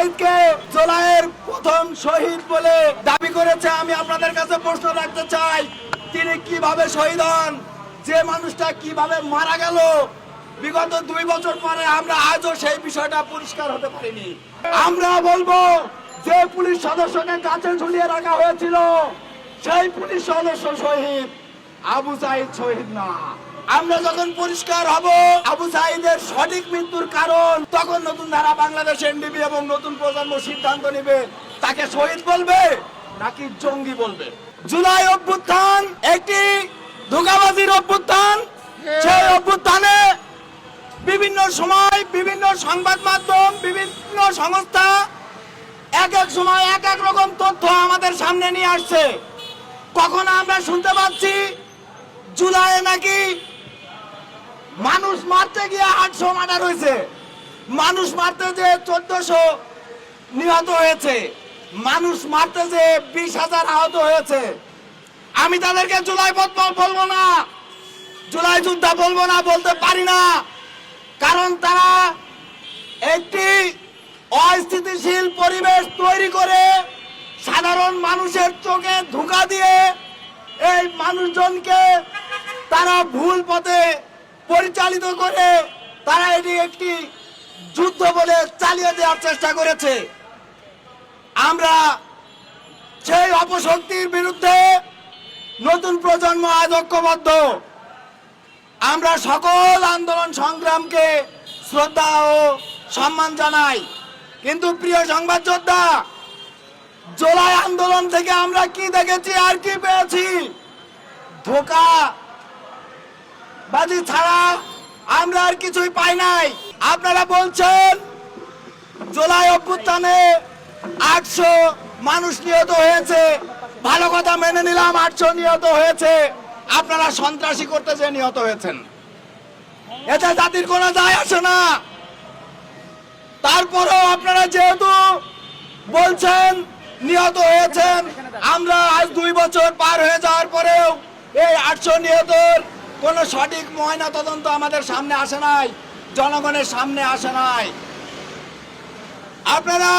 সাইদকে জুলাইয়ের প্রথম শহীদ বলে দাবি করেছে। আমি আপনাদের কাছে প্রশ্ন রাখতে চাই, তিনি কিভাবে শহীদ হন? যে মানুষটা কিভাবে মারা গেল বিগত 2 বছর পরে আমরা আজও সেই বিষয়টা পরিষ্কার হতে পারিনি। আমরা বলবো যে পুলিশ সদস্যকে কাছে ঝুলিয়ে রাখা হয়েছিল সেই পুলিশ সদস্য শহীদ, আবু সাইদ শহীদ না। আমরা যখন পরিষ্কার হব আবু সাইদের সঠিক মৃত্যুর কারণ, তখন নতুন ধারা বাংলাদেশ এনডিপি এবং নতুন প্রজন্ম সিদ্ধান্ত নেবে তাকে শহীদ বলবে নাকি জঙ্গি বলবে। জুলাই অভ্যুত্থান একটি ধোঁকাবাজির অভ্যুত্থান। সেই অভ্যুত্থানে বিভিন্ন সময় বিভিন্ন সংবাদ মাধ্যম বিভিন্ন সংস্থা এক এক সময় এক এক রকম তথ্য আমাদের সামনে নিয়ে আসছে। কখনো আমরা শুনতে পাচ্ছি জুলাইয়ে নাকি মানুষ মারতে গিয়ে 800 মার্ডার হয়েছে, মানুষ মারতে যে 1400 নিহত হয়েছে, মানুষ মারতে যে 20,000 আহত হয়েছে। আমি তাদেরকে জুলাই বলবো না, জুলাই যোদ্ধা বলবো না, বলতে পারি না, কারণ তারা একটি অস্থিতিশীল পরিবেশ তৈরি করে সাধারণ মানুষের চোখে ধোঁকা দিয়ে এই মানুষজনকে তারা ভুল পথে পরিচালিত করে তারা এটি একটি যুদ্ধ বলে চালিয়ে দেওয়ার চেষ্টা করেছে। আমরা সেই অপশক্তির বিরুদ্ধে নতুন প্রজন্ম আজ ঐক্যবদ্ধ। আমরা সকল আন্দোলন সংগ্রামকে শ্রদ্ধা ও সম্মান জানাই, কিন্তু প্রিয় সংবাদ যোদ্ধা, জুলাই আন্দোলন থেকে আমরা কি দেখেছি আর কি পেয়েছি? ধোঁকা বাজি ছাড়া আমরা আর কিছুই পাই নাই। আপনারা বলছেন জুলাই অভ্যুত্থানে 800 মানুষ নিহত হয়েছে, ভালো কথা, মেনে নিলাম 800 নিহত হয়েছে। আপনারা সন্ত্রাসী করতে যে নিহত হয়েছেন এতে জাতির কোনো যায় আসে না। তারপরেও আপনারা যেহেতু বলছেন নিহত হয়েছেন, আমরা আজ 2 বছর পার হয়ে যাওয়ার পরেও এই 800 নিহতর কোনো সঠিক ময়না তদন্ত আমাদের সামনে আসে নাই, জনগণের সামনে আসে নাই। আপনারা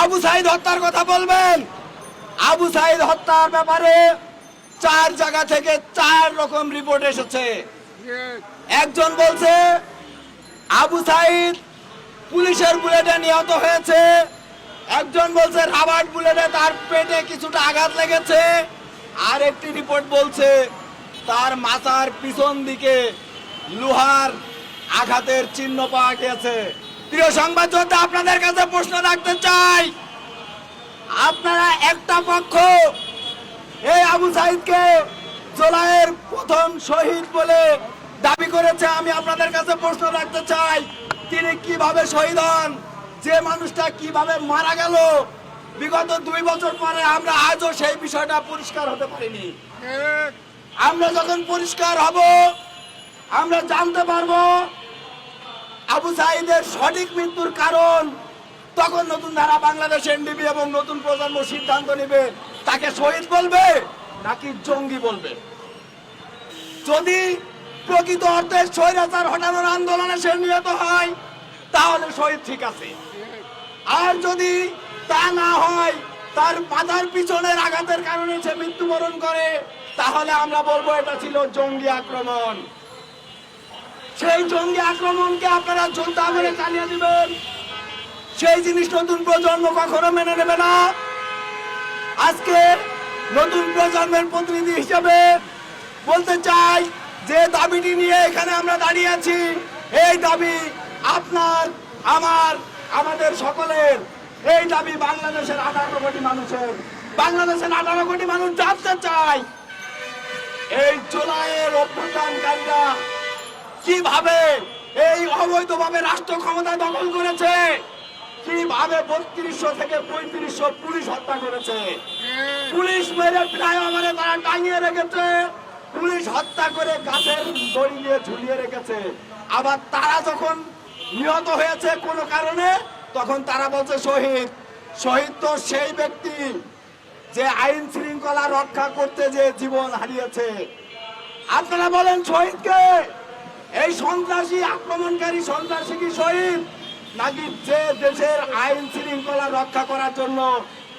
আবু সাইদ হত্যার কথা বলবেন, আবু সাইদ হত্যার ব্যাপারে 4 জায়গা থেকে 4 রকম রিপোর্ট এসেছে। একজন বলছে আবু সাইদ পুলিশের বুলেটে নিহত হয়েছে, একজন বলছে রাবার বুলেটে তার পেটে কিছুটা আঘাত লেগেছে, আর একটি রিপোর্ট বলছে তার মাথার পিছন দিকে লোহার আঘাতের চিহ্ন পাওয়া গেছে। প্রিয় সংবাদ যোদ্ধা, আপনাদের কাছে প্রশ্ন রাখতে চাই, আপনারা একটা পক্ষ এই আবু সাইদকে জুলাইয়ের প্রথম শহীদ বলে দাবি করেছে। আমি আপনাদের কাছে প্রশ্ন রাখতে চাই, তিনি কিভাবে শহীদ হন? যে মানুষটা কিভাবে মারা গেল বিগত 2 বছর পরে আমরা আজও সেই বিষয়টা পরিষ্কার হতে পারিনি। আমরা যখন পরিষ্কার হব আমরা জানতে পারবো আবু সাইদের সঠিক মৃত্যুর কারণ, তখন নতুন ধারা বাংলাদেশ এনডিপি এবং নতুন প্রজন্ম সিদ্ধান্ত নেবে তাকে শহীদ বলবে নাকি জঙ্গি বলবে। যদি প্রকৃত অর্থে স্বৈরাচার হটানোর আন্দোলনে সে নিহত হয় তাহলে শহীদ ঠিক আছে, আর যদি তা না হয়, তার মাথার পিছনের আঘাতের কারণে সে মৃত্যুবরণ করে, তাহলে আমরা বলবো এটা ছিল জঙ্গি আক্রমণ। সেই জঙ্গি আক্রমণকে আপনারা যোদ্ধা বলে চালিয়ে দিবেন, সেই জিনিস নতুন প্রজন্ম কখনো মেনে নেবে না। আজকে নতুন প্রজন্মের প্রতিনিধি হিসেবে বলতে চাই, যে দাবিটি নিয়ে এখানে আমরা দাঁড়িয়ে আছি, এই দাবি আপনার, আমার, আমাদের সকলের। এই দাবি বাংলাদেশের 18 কোটি মানুষের। বাংলাদেশের 18 কোটি মানুষ জানতে চায় এই জুলাইয়ের অভ্যুত্থানকারীরা কিভাবে এই অবৈধভাবে রাষ্ট্র ক্ষমতা দখল করেছে, কিভাবে 3200 থেকে 3500 পুলিশ হত্যা করেছে, পুলিশ মেরে ফ্লাইওভারে তারা টাঙিয়ে রেখেছে, পুলিশ হত্যা করে গাছের দড়ি দিয়ে ঝুলিয়ে রেখেছে। আবার তারা যখন নিহত হয়েছে কোনো কারণে তখন তারা বলছে শহীদ। শহীদ তো সেই ব্যক্তি যে আইন শৃঙ্খলা রক্ষা করতে যে জীবন হারিয়েছে। আপনারা বলেন শহীদকে? এই সন্ত্রাসী আক্রমণকারী সন্ত্রাসী কি শহীদ? নাকি যে দেশের আইন শৃঙ্খলা রক্ষা করার জন্য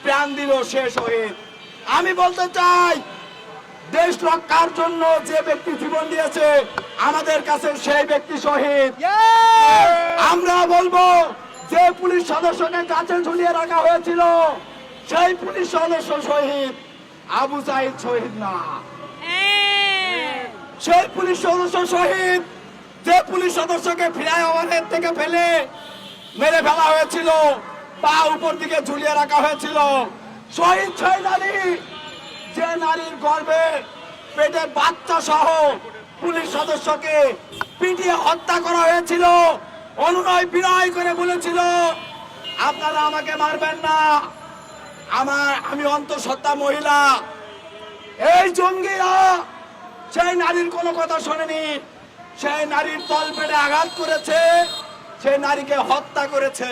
প্রাণ দিল সে শহীদ। আমি বলতে চাই, দেশ রক্ষার জন্য যে ব্যক্তি জীবন দিয়েছে আমাদের কাছে সেই ব্যক্তি শহীদ। আমরা বলবো, যে পুলিশ সদস্যকে কাছে ঝুলিয়ে রাখা হয়েছিল সেই পুলিশ সদস্য শহীদ, আবু সাইদ শহীদ না। সেই পুলিশ সদস্য শহীদ যে পুলিশ সদস্যকে ফ্লাইওভারের থেকে ফেলে মেরে ফেলা হয়েছিল, পা উপর দিকে ঝুলিয়ে রাখা হয়েছিল। শহীদ সেই নারী, যে নারীর গর্ভে পেটে বাচ্চা সহ পুলিশ সদস্যকে পিটিয়ে হত্যা করা হয়েছিল। অনুনয় বিনয় করে বলেছিল, আপনারা আমাকে মারবেন না, আমি অন্তঃসত্ত্বা মহিলা। এই জঙ্গিরা সেই নারীর কোনো কথা শোনেনি, সেই নারীর তলপেটে আঘাত করেছে, সেই নারীকে হত্যা করেছে।